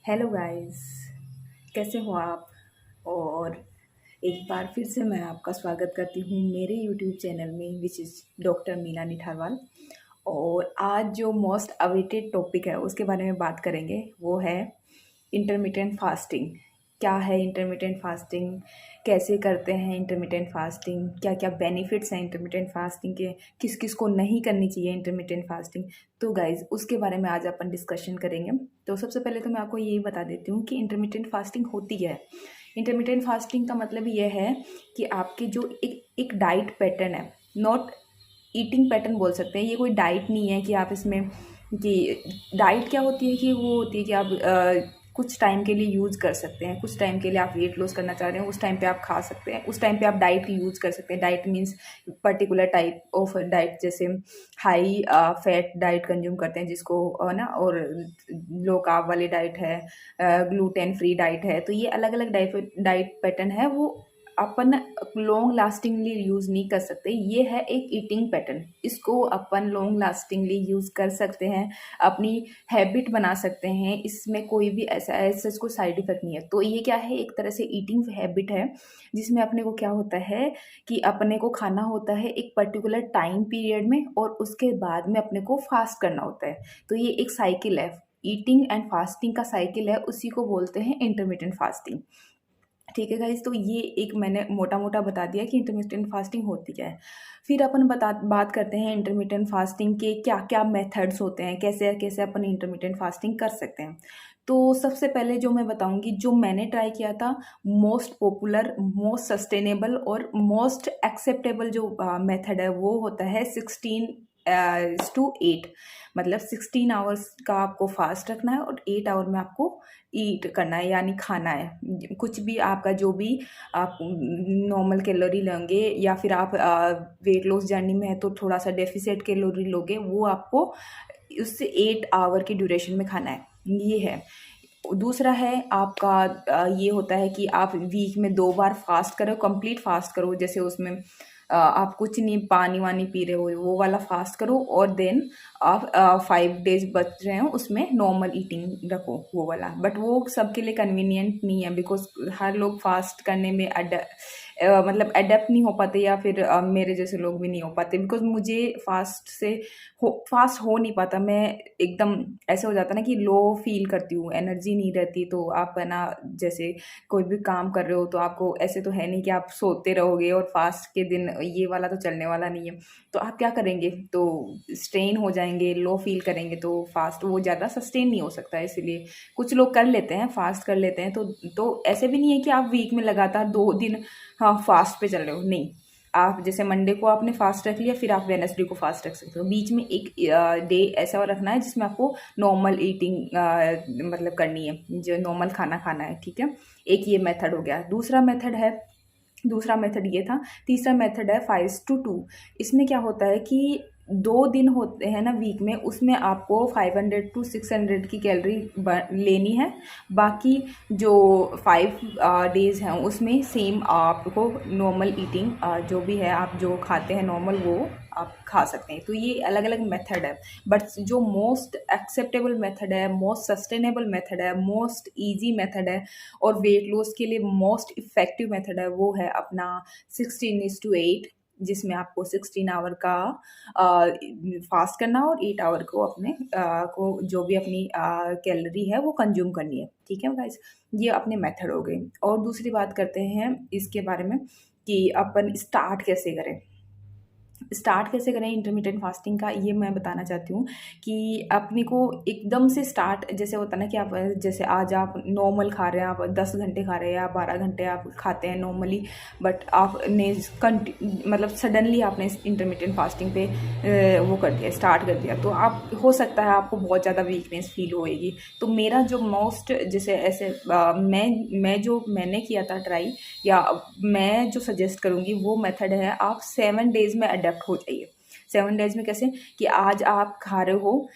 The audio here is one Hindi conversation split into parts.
Hello guys. कैसे हो आप। और एक बार फिर से मैं आपका स्वागत करती हूँ मेरे यूट्यूब चैनल में which is doctor Meena Nitharwal. और आज जो मोस्ट अवेटेड टॉपिक है उसके बारे में बात करेंगे, वो है इंटरमिटेंट फास्टिंग। क्या है इंटरमिटेंट फास्टिंग, कैसे करते हैं इंटरमिटेंट फास्टिंग, क्या क्या बेनिफिट्स हैं इंटरमिटेंट फास्टिंग के, किस किस को नहीं करनी चाहिए इंटरमिटेंट फास्टिंग। तो गाइज उसके बारे में आज अपन डिस्कशन करेंगे। तो सबसे पहले तो मैं आपको यही बता देती हूँ कि इंटरमिटेंट फास्टिंग होती क्या है। इंटरमिटेंट फास्टिंग का मतलब ये है कि आपके जो एक एक डाइट पैटर्न है, नॉट ईटिंग पैटर्न बोल सकते हैं। ये कोई डाइट नहीं है कि आप इसमें कि डाइट क्या होती है कि वो होती है कि आप कुछ टाइम के लिए यूज़ कर सकते हैं, कुछ टाइम के लिए आप वेट लॉस करना चाह रहे हैं, उस टाइम पे आप खा सकते हैं, उस टाइम पे आप डाइट यूज़ कर सकते हैं। Diet means particular type of diet, जैसे हाई फैट डाइट कंज्यूम करते हैं जिसको ना, और लो कार्ब वाली डाइट है, ग्लूटेन फ्री डाइट है। तो ये अलग अलग डाइट पैटर्न है, वो अपन लॉन्ग लास्टिंगली यूज़ नहीं कर सकते। ये है एक ईटिंग पैटर्न, इसको अपन लॉन्ग लास्टिंगली यूज़ कर सकते हैं, अपनी हैबिट बना सकते हैं। इसमें कोई भी ऐसा कोई साइड इफेक्ट नहीं है। तो ये क्या है, एक तरह से ईटिंग हैबिट है जिसमें अपने को क्या होता है कि अपने को खाना होता है एक पर्टिकुलर टाइम पीरियड में, और उसके बाद में अपने को फास्ट करना होता है। तो ये एक साइकिल है, ईटिंग एंड फास्टिंग का साइकिल है, उसी को बोलते हैं इंटरमिटेंट फास्टिंग। ठीक है गाइज, तो ये एक मैंने मोटा मोटा बता दिया कि इंटरमिटेंट फास्टिंग होती क्या है। फिर अपन बात करते हैं इंटरमिटेंट फास्टिंग के क्या क्या मेथड्स होते हैं, कैसे कैसे अपन इंटरमिटेंट फास्टिंग कर सकते हैं। तो सबसे पहले जो मैं बताऊंगी, जो मैंने ट्राई किया था, मोस्ट पॉपुलर, मोस्ट सस्टेनेबल और मोस्ट एक्सेप्टेबल जो मेथड है वो होता है 16:8। मतलब 16 आवर्स का आपको फास्ट रखना है और 8 आवर में आपको ईट करना है, यानी खाना है। कुछ भी आपका जो भी आप नॉर्मल कैलोरी लेंगे, या फिर आप वेट लॉस जर्नी में है तो थोड़ा सा डेफिसिट कैलोरी लोगे, वो आपको उससे 8 आवर की ड्यूरेशन में खाना है। ये है। दूसरा है आपका ये होता है कि आप वीक में 2 बार फास्ट करो, कंप्लीट फास्ट करो। जैसे उसमें आप कुछ नहीं पानी वानी पी रहे हो, वो वाला फास्ट करो, और देन आप 5 डेज बच रहे हो उसमें नॉर्मल ईटिंग रखो, वो वाला। बट वो सबके लिए कन्वीनियंट नहीं है, बिकॉज हर लोग फास्ट करने में मतलब अडेप्ट नहीं हो पाते, या फिर मेरे जैसे लोग भी नहीं हो पाते। बिकॉज मुझे फास्ट हो नहीं पाता। मैं एकदम ऐसे हो जाता ना कि लो फील करती हूँ, एनर्जी नहीं रहती। तो आप है ना, जैसे कोई भी काम कर रहे हो तो आपको ऐसे तो है नहीं कि आप सोते रहोगे, और फास्ट के दिन ये वाला तो चलने वाला नहीं है। तो आप क्या करेंगे, तो स्ट्रेन हो जाएंगे, लो फील करेंगे, तो फास्ट वो ज़्यादा सस्टेन नहीं हो सकता है। इसीलिए कुछ लोग कर लेते हैं, फास्ट कर लेते हैं। तो ऐसे भी नहीं है कि आप वीक में लगातार 2 दिन हाँ फास्ट पे चल रहे हो, नहीं। आप जैसे मंडे को आपने फास्ट रख लिया, फिर आप वेनसडे को फास्ट रख सकते हो। बीच में एक डे ऐसा रखना है जिसमें आपको नॉर्मल ईटिंग मतलब करनी है, जो नॉर्मल खाना खाना है। ठीक है, एक ये मेथड हो गया। दूसरा मेथड ये था। तीसरा मेथड है 5 to 2। इसमें क्या होता है कि 2 दिन होते हैं ना वीक में, उसमें आपको 500 to 600 की कैलोरी लेनी है। बाकी जो 5 डेज हैं उसमें सेम आपको नॉर्मल ईटिंग जो भी है, आप जो खाते हैं नॉर्मल, वो आप खा सकते हैं। तो ये अलग अलग मेथड है, बट जो मोस्ट एक्सेप्टेबल मेथड है, मोस्ट सस्टेनेबल मेथड है, मोस्ट इजी मेथड है, और वेट लॉस के लिए मोस्ट इफेक्टिव मेथड है, वो है अपना 16:8, जिसमें आपको 16 आवर का फास्ट करना और 8 आवर को अपने को जो भी अपनी कैलोरी है वो कंज्यूम करनी है। ठीक है गाइस, ये अपने मेथड हो गए। और दूसरी बात करते हैं इसके बारे में कि अपन स्टार्ट कैसे करें इंटरमीडिएट फास्टिंग का, ये मैं बताना चाहती हूँ। कि अपने को एकदम से स्टार्ट, जैसे होता है ना कि आप जैसे आज आप नॉर्मल खा रहे हैं, आप 10 घंटे खा रहे हैं या 12 घंटे आप खाते हैं नॉर्मली, बट आपने मतलब सडनली आपने इंटरमीडिएट फास्टिंग पे वो कर दिया, स्टार्ट कर दिया, तो आप हो सकता है आपको बहुत ज़्यादा वीकनेस फील होएगी। तो मेरा जो मोस्ट जैसे ऐसे मैं जो मैंने किया था ट्राई, या मैं जो सजेस्ट करूँगी वो मेथड है, आप 7 डेज में अडेप्ट हो जाइए। 7 डेज में कैसे, कि आज आप खा रहे हो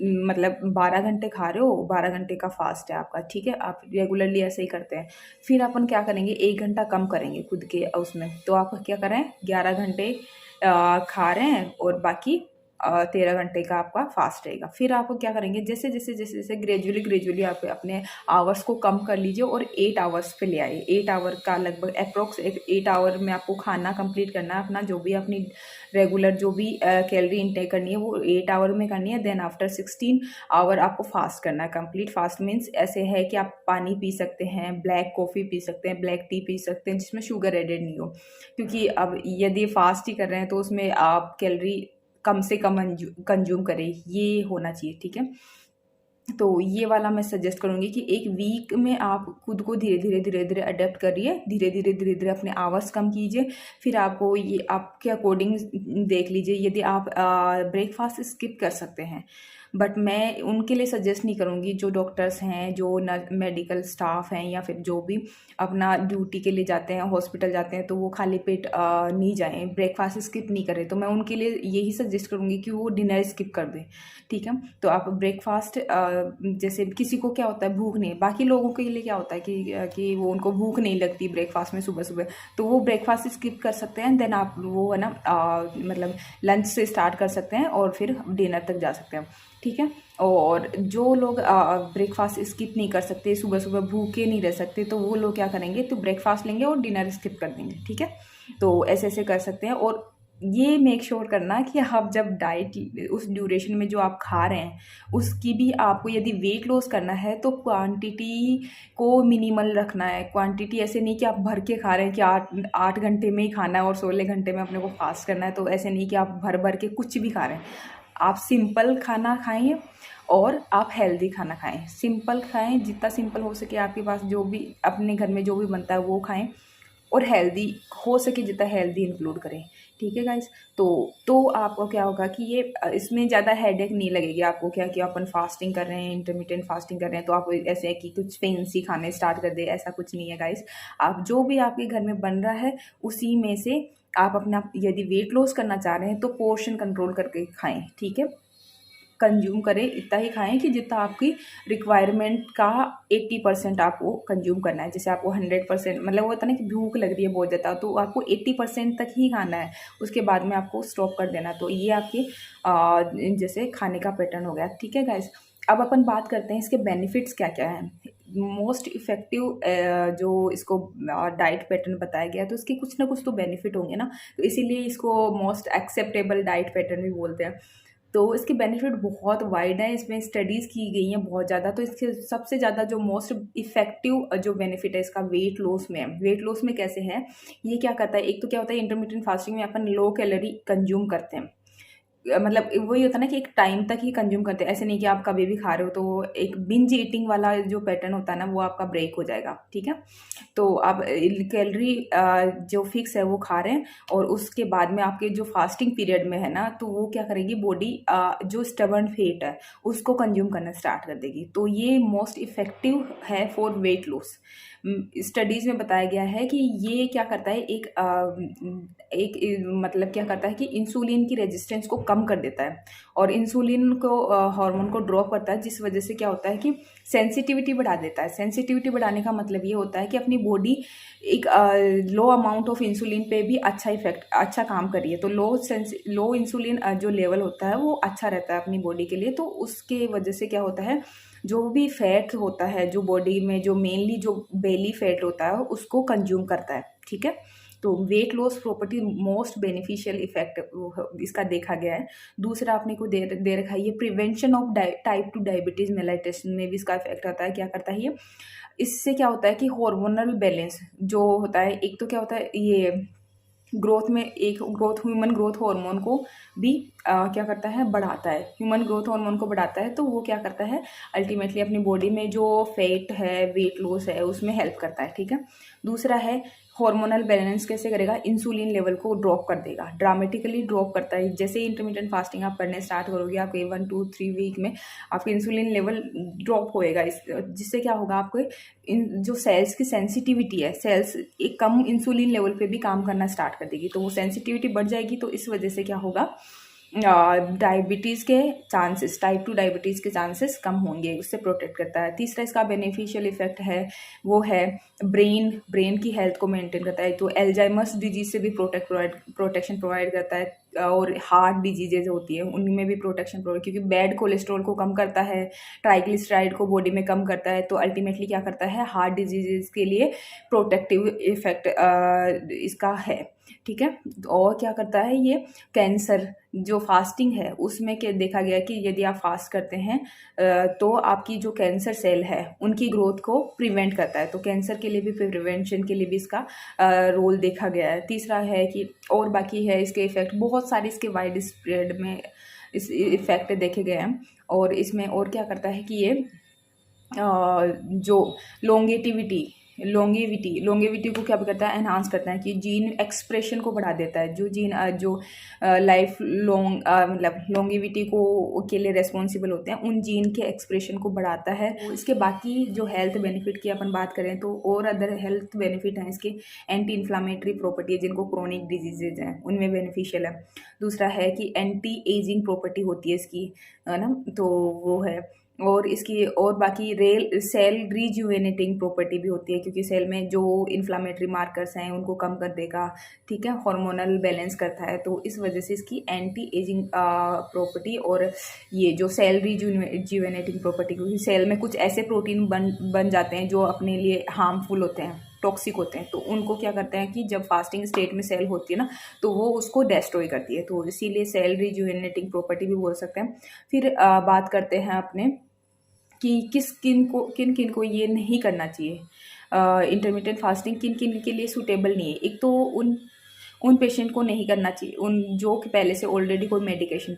मतलब 12 घंटे खा रहे हो, 12 घंटे का फास्ट है आपका। ठीक है, आप रेगुलरली ऐसे ही करते हैं। फिर अपन क्या करेंगे, 1 घंटा कम करेंगे खुद के उसमें। तो आप क्या करें, 11 घंटे खा रहे हैं और बाकी 13 घंटे का आपका फास्ट रहेगा। फिर आप क्या करेंगे, जैसे जैसे जैसे जैसे ग्रेजुअली आप अपने आवर्स को कम कर लीजिए और 8 आवर्स पे ले आइए। 8 आवर का लगभग अप्रोक्स 8 आवर में आपको खाना कंप्लीट करना है अपना, जो भी अपनी रेगुलर जो भी कैलोरी इंटेक करनी है वो 8 आवर में करनी है। देन आफ्टर 16 आवर आपको फास्ट करना है। कंप्लीट फास्ट मीन्स ऐसे है कि आप पानी पी सकते हैं, ब्लैक कॉफ़ी पी सकते हैं, ब्लैक टी पी सकते हैं जिसमें शुगर एडेड नहीं हो, क्योंकि अब यदि फास्ट ही कर रहे हैं तो उसमें आप कैलोरी कम से कम कंज्यूम करें, ये होना चाहिए, ठीक है। तो ये वाला मैं सजेस्ट करूँगी कि एक वीक में आप खुद को धीरे धीरे अडेप्ट करिए, धीरे धीरे अपने आवर्स कम कीजिए। फिर आपको ये आपके अकॉर्डिंग देख लीजिए, यदि आप ब्रेकफास्ट स्किप कर सकते हैं, बट मैं उनके लिए सजेस्ट नहीं करूँगी जो डॉक्टर्स हैं, जो मेडिकल स्टाफ हैं, या फिर जो भी अपना ड्यूटी के लिए जाते हैं, हॉस्पिटल जाते हैं, तो वो खाली पेट नहीं जाएं, ब्रेकफास्ट स्किप नहीं करें। तो मैं उनके लिए यही सजेस्ट करूँगी कि वो डिनर स्किप कर दें, ठीक है। तो आप ब्रेकफास्ट जैसे किसी को क्या होता है भूख नहीं, बाकी लोगों के लिए क्या होता है कि वो उनको भूख नहीं लगती ब्रेकफास्ट में सुबह सुबह, तो वो ब्रेकफास्ट स्किप कर सकते हैं। देन आप वो है ना मतलब लंच से स्टार्ट कर सकते हैं और फिर डिनर तक जा सकते हैं, ठीक है। और जो लोग ब्रेकफास्ट स्किप नहीं कर सकते, सुबह सुबह भूखे नहीं रह सकते, तो वो लोग क्या करेंगे, तो ब्रेकफास्ट लेंगे और डिनर स्किप कर देंगे, ठीक है। तो ऐसे ऐसे कर सकते हैं। और ये मेक श्योर करना कि आप जब डाइट उस ड्यूरेशन में जो आप खा रहे हैं उसकी भी आपको, यदि वेट लॉस करना है तो क्वांटिटी को मिनिमल रखना है। क्वांटिटी ऐसे नहीं कि आप भर के खा रहे हैं कि 8 घंटे में ही खाना है और 16 घंटे में अपने को फास्ट करना है, तो ऐसे नहीं कि आप भर भर के कुछ भी खा रहे हैं। आप सिंपल खाना खाएं और आप हेल्दी खाना खाएं। सिंपल खाएं, जितना सिंपल हो सके आपके पास जो भी अपने घर में जो भी बनता है वो खाएं, और हेल्दी हो सके जितना हेल्दी इंक्लूड करें, ठीक है गाइस। तो आपको क्या होगा कि ये इसमें ज़्यादा हेडेक नहीं लगेगी आपको, क्या कि अपन फास्टिंग कर रहे हैं, इंटरमिटेंट फास्टिंग कर रहे हैं तो आप ऐसे है कि कुछ फैंसी खाने स्टार्ट कर दे, ऐसा कुछ नहीं है गाइस। आप जो भी आपके घर में बन रहा है उसी में से आप अपना, यदि वेट लॉस करना चाह रहे हैं तो पोर्शन कंट्रोल करके खाएं, ठीक है। कंज्यूम करें, इतना ही खाएं कि जितना आपकी रिक्वायरमेंट का 80% आपको कंज्यूम करना है। जैसे आपको 100% मतलब वो होता है ना कि भूख लग रही है बहुत ज़्यादा, तो आपको 80% तक ही खाना है, उसके बाद में आपको स्टॉप कर देना। तो ये आपकी जैसे खाने का पैटर्न हो गया, ठीक है गाइस। अब अपन बात करते हैं इसके बेनिफिट्स क्या क्या हैं। मोस्ट इफ़ेक्टिव जो इसको डाइट पैटर्न बताया गया है तो इसके कुछ ना कुछ तो बेनिफिट होंगे ना, तो इसीलिए इसको मोस्ट एक्सेप्टेबल डाइट पैटर्न भी बोलते हैं। तो इसके बेनिफिट बहुत वाइड है, इसमें स्टडीज़ की गई हैं बहुत ज़्यादा। तो इसके सबसे ज़्यादा जो मोस्ट इफेक्टिव जो बेनिफिट है इसका वेट लॉस में है। वेट लॉस में कैसे है, ये क्या करता है, एक तो क्या होता है इंटरमिटेंट फास्टिंग में अपन लो कैलोरी कंज्यूम करते हैं, मतलब वही होता है ना कि एक टाइम तक ही कंज्यूम करते हैं, ऐसे नहीं कि आप कभी भी खा रहे हो, तो एक बिंज ईटिंग वाला जो पैटर्न होता है ना वो आपका ब्रेक हो जाएगा, ठीक है। तो आप कैलोरी जो फिक्स है वो खा रहे हैं, और उसके बाद में आपके जो फास्टिंग पीरियड में है ना, तो वो क्या करेगी, बॉडी जो स्टबर्न फैट है उसको कंज्यूम करना स्टार्ट कर देगी। तो ये मोस्ट इफेक्टिव है फॉर वेट लॉस। स्टडीज़ में बताया गया है कि ये क्या करता है, मतलब क्या करता है कि इंसुलिन की रेजिस्टेंस को कम कर देता है, और इंसुलिन को हार्मोन को ड्रॉप करता है, जिस वजह से क्या होता है कि सेंसिटिविटी बढ़ा देता है। सेंसिटिविटी बढ़ाने का मतलब ये होता है कि अपनी बॉडी एक लो अमाउंट ऑफ इंसुलिन पे भी अच्छा काम करिए। तो लो इंसुलिन जो लेवल होता है वो अच्छा रहता है अपनी बॉडी के लिए। तो उसके वजह से क्या होता है, जो भी फैट होता है जो बॉडी में, जो मेनली जो बेली फैट होता है उसको कंज्यूम करता है, ठीक है। तो weight loss property most beneficial effect इसका देखा गया है। दूसरा आपने को दे रखा है, ये prevention of type 2 diabetes mellitus में भी इसका इफेक्ट आता है। क्या करता है ये, इससे क्या होता है कि हार्मोनल बैलेंस जो होता है, एक तो क्या होता है ये ग्रोथ में, एक ह्यूमन ग्रोथ हार्मोन को भी क्या करता है, बढ़ाता है। ह्यूमन ग्रोथ हार्मोन को बढ़ाता है, तो वो क्या करता है अल्टीमेटली अपनी बॉडी में जो फैट है, वेट लॉस है, उसमें हेल्प करता है, ठीक है। दूसरा है हार्मोनल बैलेंस कैसे करेगा, इंसुलिन लेवल को ड्रॉप कर देगा, ड्रामेटिकली ड्रॉप करता है। जैसे ही इंटरमिटेंट फास्टिंग आप करने स्टार्ट करोगे, आपके 1 2 3 वीक में आपके इंसुलिन लेवल ड्रॉप होएगा, जिससे क्या होगा, आपको जो सेल्स की सेंसिटिविटी है, सेल्स एक कम इंसुलिन लेवल पे भी काम करना स्टार्ट कर देगी, तो वो सेंसिटिविटी बढ़ जाएगी। तो इस वजह से क्या होगा, डायबिटीज़ के चांसेस, टाइप 2 डायबिटीज़ के चांसेस कम होंगे, उससे प्रोटेक्ट करता है। तीसरा इसका बेनिफिशियल इफेक्ट है वो है ब्रेन की हेल्थ को मेंटेन करता है, तो एल्जाइमर्स डिजीज से भी प्रोटेक्शन प्रोवाइड करता है। और हार्ट डिजीजेज होती है उनमें भी प्रोटेक्शन प्रोवाइड, क्योंकि बैड कोलेस्ट्रॉल को कम करता है, ट्राइग्लिसराइड को बॉडी में कम करता है, तो अल्टीमेटली क्या करता है, हार्ट डिजीजेज के लिए प्रोटेक्टिव इफेक्ट इसका है। ठीक है, और क्या करता है ये, कैंसर, जो फास्टिंग है उसमें क्या देखा गया कि यदि आप फास्ट करते हैं तो आपकी जो कैंसर सेल है उनकी ग्रोथ को प्रिवेंट करता है, तो कैंसर के लिए भी, प्रिवेंशन के लिए भी इसका रोल देखा गया है। तीसरा है कि, और बाकी है इसके इफेक्ट बहुत सारे, इसके वाइड स्प्रेड में इस इफेक्ट देखे गए हैं। और इसमें और क्या करता है कि ये जो लोंगेविटी को क्या करता है, एनहांस करता है, कि जीन एक्सप्रेशन को बढ़ा देता है, जो जीन जो लाइफ लॉन्ग मतलब लोंगेविटी को के लिए रेस्पॉन्सिबल होते हैं, उन जीन के एक्सप्रेशन को बढ़ाता है। इसके बाकी जो हेल्थ बेनिफिट की अपन बात करें तो और अदर हेल्थ बेनिफिट हैं इसके, एंटी इन्फ्लामेटरी प्रॉपर्टी है, जिनको क्रोनिक डिजीजेज हैं उनमें बेनिफिशियल है। दूसरा है कि एंटी एजिंग प्रॉपर्टी होती है इसकी, है ना, तो वो है। और इसकी और बाकी सेल रिजुवेनेटिंग प्रॉपर्टी भी होती है, क्योंकि सेल में जो इन्फ्लामेटरी मार्कर्स हैं उनको कम कर देगा। ठीक है, हार्मोनल बैलेंस करता है, तो इस वजह से इसकी एंटी एजिंग प्रॉपर्टी। और ये जो सेल रिजुवेनेटिंग प्रॉपर्टी, क्योंकि सेल में कुछ ऐसे प्रोटीन बन जाते हैं जो अपने लिए हार्मफुल होते हैं, टॉक्सिक होते हैं, तो उनको क्या करते हैं कि जब फास्टिंग स्टेट में सेल होती है ना, तो वो उसको डिस्ट्रॉय करती है, तो इसीलिए सेल रिजुवेनेटिंग प्रॉपर्टी भी बोल सकते हैं। फिर बात करते हैं अपने कि किन किन को ये नहीं करना चाहिए। इंटरमिटेंट फास्टिंग किन किन के लिए सूटेबल नहीं है। एक तो उन पेशेंट को नहीं करना चाहिए उन जो कि पहले से ऑलरेडी कोई मेडिकेशन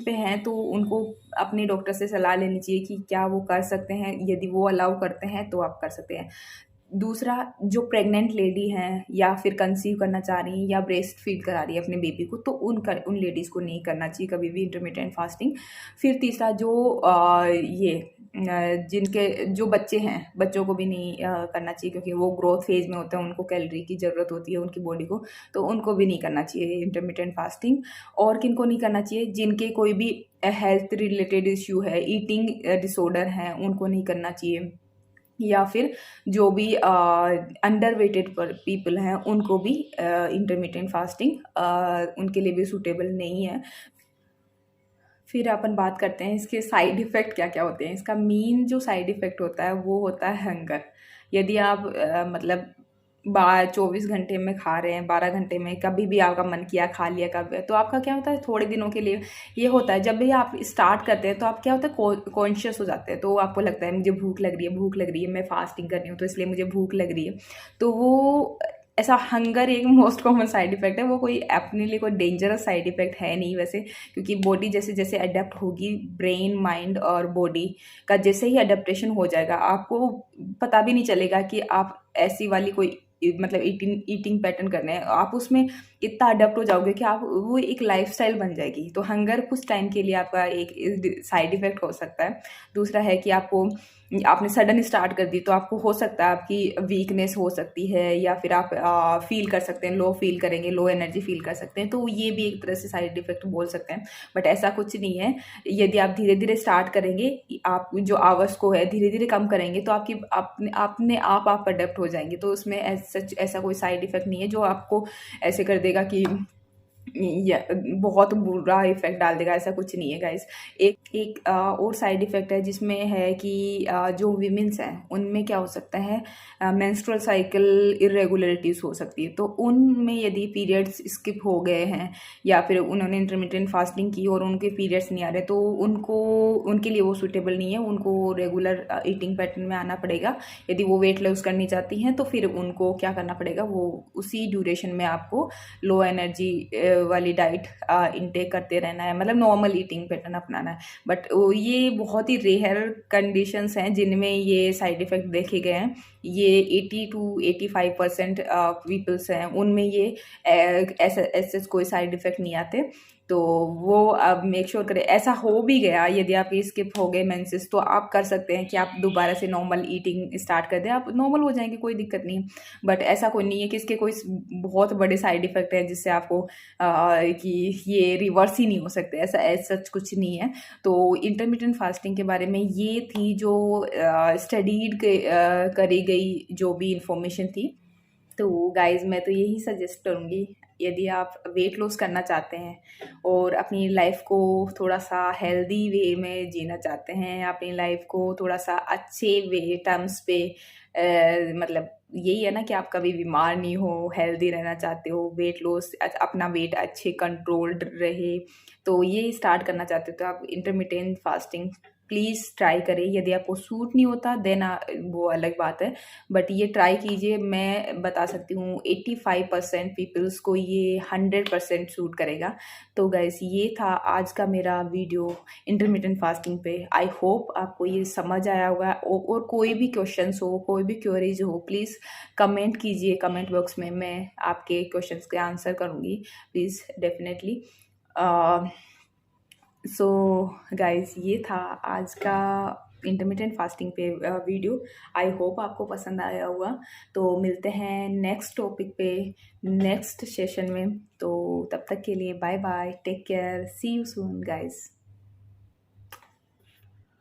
पे हैं, तो उनको अपने डॉक्टर से सलाह लेनी चाहिए कि क्या वो कर सकते हैं, यदि वो अलाउ करते हैं तो आप कर सकते हैं। दूसरा, जो प्रेग्नेंट लेडी हैं या फिर कंसीव करना चाह रही हैं या ब्रेस्ट फीड करा रही है अपने बेबी को, तो उन लेडीज़ को नहीं करना चाहिए कभी भी इंटरमिटेंट फास्टिंग। फिर तीसरा, जो जिनके जो बच्चे हैं, बच्चों को भी नहीं करना चाहिए, क्योंकि वो ग्रोथ फेज में होते हैं, उनको कैलोरी की ज़रूरत होती है उनकी बॉडी को, तो उनको भी नहीं करना चाहिए इंटरमिटेंट फास्टिंग। और किन को नहीं करना चाहिए, जिनके कोई भी हेल्थ रिलेटेड इश्यू है, ईटिंग डिसऑर्डर हैं, उनको नहीं करना चाहिए। या फिर जो भी अंडर वेटेड पीपल हैं उनको भी इंटरमिटेंट फास्टिंग उनके लिए भी सूटेबल नहीं है। फिर अपन बात करते हैं इसके साइड इफ़ेक्ट क्या क्या होते हैं। इसका मेन जो साइड इफ़ेक्ट होता है वो होता है हंगर। यदि आप मतलब 24 घंटे में खा रहे हैं, 12 घंटे में कभी भी आपका मन किया खा लिया, कभी, तो आपका क्या होता है, थोड़े दिनों के लिए ये होता है। जब भी आप स्टार्ट करते हैं तो आप क्या होता है, कॉन्शियस हो जाते हैं, तो आपको लगता है मुझे भूख लग रही है, मैं फास्टिंग कर रही हूँ तो इसलिए मुझे भूख लग रही है। तो वो ऐसा हंगर एक मोस्ट कॉमन साइड इफेक्ट है, वो कोई अपने लिए कोई डेंजरस साइड इफेक्ट है नहीं वैसे, क्योंकि बॉडी जैसे जैसे अडेप्ट होगी, ब्रेन, माइंड और बॉडी का जैसे ही अडेप्टेशन हो जाएगा, आपको पता भी नहीं चलेगा कि आप ऐसी वाली कोई मतलब ईटिंग पैटर्न करने हैं, आप उसमें इतना अडेप्ट हो जाओगे कि आप वो एक लाइफस्टाइल बन जाएगी। तो हंगर कुछ टाइम के लिए आपका एक साइड इफेक्ट हो सकता है। दूसरा है कि आपने सडन स्टार्ट कर दी तो आपको हो सकता है आपकी वीकनेस हो सकती है, या फिर आप फील कर सकते हैं, लो फील करेंगे, लो एनर्जी फील कर सकते हैं, तो ये भी एक तरह से साइड इफेक्ट बोल सकते हैं। बट ऐसा कुछ नहीं है, यदि आप धीरे धीरे स्टार्ट करेंगे, आप जो आवर्स को है धीरे धीरे कम करेंगे, तो आपकी अपने आप अडेप्ट हो जाएंगे, तो उसमें ऐसा कोई साइड इफेक्ट नहीं है जो आपको ऐसे कर देगा कि या बहुत बुरा इफेक्ट डाल देगा, ऐसा कुछ नहीं है गाइस। एक और साइड इफेक्ट है जिसमें है कि जो वीमेंस हैं उनमें क्या हो सकता है, मेंस्ट्रुअल साइकिल इरेगुलरिटीज हो सकती है, तो उनमें यदि पीरियड्स स्किप हो गए हैं या फिर उन्होंने इंटरमिटेंट फास्टिंग की और उनके पीरियड्स नहीं आ रहे, तो उनके लिए वो सूटेबल नहीं है, उनको रेगुलर ईटिंग पैटर्न में आना पड़ेगा। यदि वो वेट लॉस करनी चाहती हैं तो फिर उनको क्या करना पड़ेगा, वो उसी ड्यूरेशन में आपको लो एनर्जी वाली डाइट इनटेक करते रहना है, मतलब नॉर्मल ईटिंग पैटर्न अपनाना है। बट ये बहुत ही रेयर कंडीशंस हैं जिनमें ये साइड इफ़ेक्ट देखे गए हैं। ये 80 to 85% पीपल्स हैं उनमें ये ऐसे कोई साइड इफ़ेक्ट नहीं आते। तो वो अब मेक श्योर करें, ऐसा हो भी गया यदि आप स्किप हो गए मेंसेस, तो आप कर सकते हैं कि आप दोबारा से नॉर्मल ईटिंग स्टार्ट कर दें, आप नॉर्मल हो जाएंगे, कोई दिक्कत नहीं। बट ऐसा कोई नहीं है कि इसके कोई बहुत बड़े साइड इफ़ेक्ट है जिससे आपको कि ये रिवर्स ही नहीं हो सकते, ऐसा सच कुछ नहीं है। तो इंटरमिटेंट फास्टिंग के बारे में ये थी जो स्टडीड करी गई जो भी इंफॉर्मेशन थी। तो गाइज मैं तो यही सजेस्ट करूँगी, यदि आप वेट लॉस करना चाहते हैं और अपनी लाइफ को थोड़ा सा हेल्दी वे में जीना चाहते हैं, अपनी लाइफ को थोड़ा सा अच्छे वे टर्म्स पे मतलब यही है ना कि आप कभी बीमार नहीं हो, हेल्दी रहना चाहते हो, वेट लॉस अपना वेट अच्छे कंट्रोल्ड रहे, तो ये स्टार्ट करना चाहते हो तो आप इंटरमिटेंट फास्टिंग प्लीज़ ट्राई करें। यदि आपको सूट नहीं होता देन वो अलग बात है, बट ये ट्राई कीजिए। मैं बता सकती हूँ 85% पीपल्स को ये 100% सूट करेगा। तो गाइस ये था आज का मेरा वीडियो इंटरमिटेंट फास्टिंग पे। आई होप आपको ये समझ आया होगा, और कोई भी क्वेश्चंस हो, कोई भी क्वेरीज हो, प्लीज़ कमेंट कीजिए कमेंट बॉक्स में, मैं आपके क्वेश्चंस के आंसर करूँगी प्लीज़ डेफिनेटली। सो गाइस ये था आज का इंटरमिटेंट फास्टिंग पे वीडियो। आई होप आपको पसंद आया होगा। तो मिलते हैं नेक्स्ट टॉपिक पे नेक्स्ट सेशन में। तो तब तक के लिए bye bye, take care, see you soon guys.